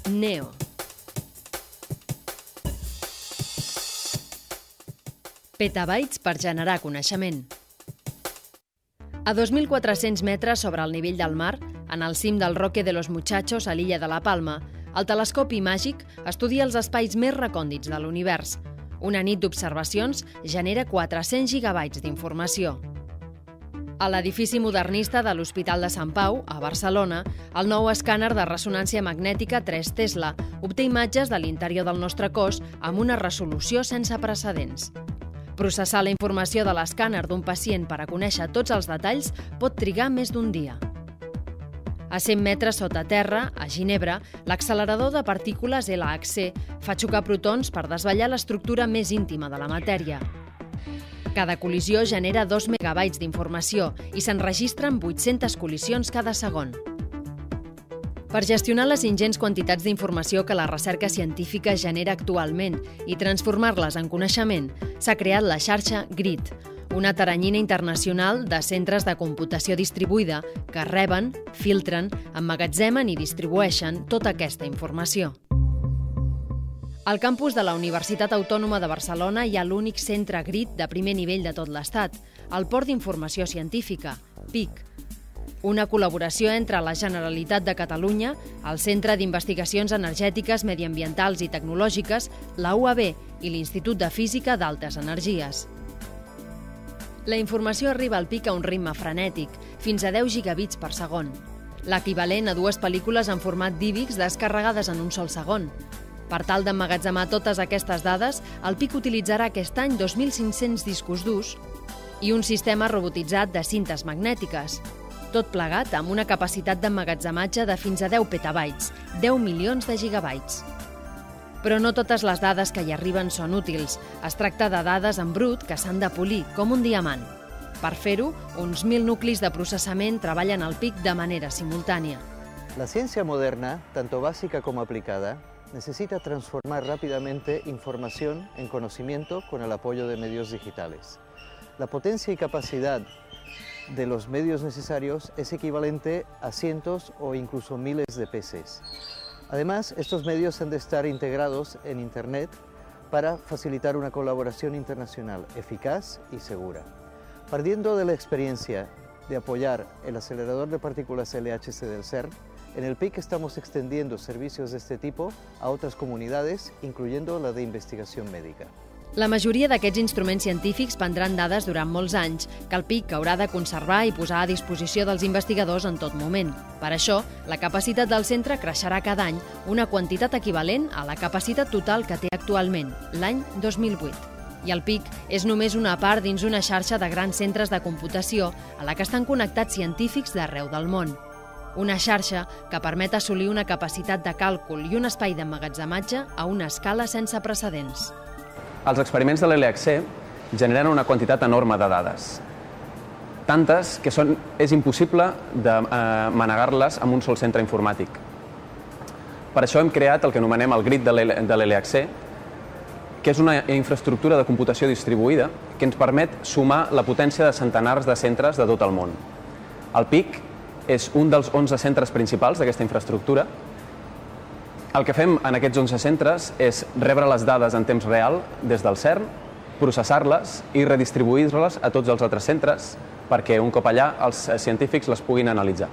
NEO. Petabytes per generar coneixement. A 2.400 metres sobre el nivell del mar, en el cim del Roque de los Muchachos, a l'illa de la Palma, el telescopi màgic estudia els espais més recòndits de l'univers. Una nit d'observacions genera 400 gigabytes d'informació. A l'edifici modernista de l'Hospital de Sant Pau, a Barcelona, el nou escàner de ressonància magnètica 3 Tesla obté imatges de l'interior del nostre cos amb una resolució sense precedents. Processar la informació de l'escàner d'un pacient per a conèixer tots els detalls pot trigar més d'un dia. A 100 metres sota terra, a Ginebra, l'accelerador de partícules LHC fa xocar protons per desvetllar l'estructura més íntima de la matèria. Cada col·lisió genera 2 megabytes d'informació i s'enregistren 800 col·lisions cada segon. Per gestionar les ingents quantitats d'informació que la recerca científica genera actualment i transformar-les en coneixement, s'ha creat la xarxa GRID, una teranyina internacional de centres de computació distribuïda que reben, filtren, emmagatzemen i distribueixen tota aquesta informació. Al campus de la Universitat Autònoma de Barcelona hi ha l'únic centre GRID de primer nivell de tot l'Estat, el Port d'Informació Científica, PIC. Una col·laboració entre la Generalitat de Catalunya, el Centre d'Investigacions Energètiques, Mediambientals i Tecnològiques, la UAB i l'Institut de Física d'Altes Energies. La informació arriba al PIC a un ritme frenètic, fins a 10 gigabits per segon. L'equivalent a 2 pel·lícules en format DivX descarregades en un sol segon. Per tal d'emmagatzemar totes aquestes dades, el PIC utilitzarà aquest any 2.500 discos durs i un sistema robotitzat de cintes magnètiques. Tot plegat amb una capacitat d'emmagatzematge de fins a 10 petabytes, 10 milions de gigabytes. Però no totes les dades que hi arriben són útils. Es tracta de dades en brut que s'han de polir, com un diamant. Per fer-ho, uns 1.000 nuclis de processament treballen al PIC de manera simultània. La ciencia moderna, tanto básica como aplicada, necesita transformar rápidamente información en conocimiento con el apoyo de medios digitales. La potencia y capacidad de los medios necesarios es equivalente a cientos o incluso miles de PCs. Además, estos medios han de estar integrados en Internet para facilitar una colaboración internacional eficaz y segura. Partiendo de la experiencia de apoyar el acelerador de partículas LHC del CERN, en el PIC estamos extendiendo servicios de este tipo a otras comunidades, incluyendo la de investigación médica. La majoria d'aquests instruments científics prendran dades durant molts anys, que el PIC haurà de conservar i posar a disposició dels investigadors en tot moment. Per això, la capacitat del centre creixerà cada any una quantitat equivalent a la capacitat total que té actualment, l'any 2008. I el PIC és només una part dins una xarxa de grans centres de computació a la que estan connectats científics d'arreu del món. Una xarxa que permet assolir una capacitat de càlcul i un espai d'emmagatzematge a una escala sense precedents. Els experiments de l'LHC generen una quantitat enorme de dades. Tantes que és impossible de manegar-les en un sol centre informàtic. Per això hem creat el que anomenem el GRID de l'LHC, que és una infraestructura de computació distribuïda que ens permet sumar la potència de centenars de centres de tot el món. El PIC és un dels 11 centres principals d'aquesta infraestructura. El que fem en aquests 11 centres és rebre les dades en temps real des del CERN, processar-les i redistribuir-les a tots els altres centres perquè un cop allà els científics les puguin analitzar.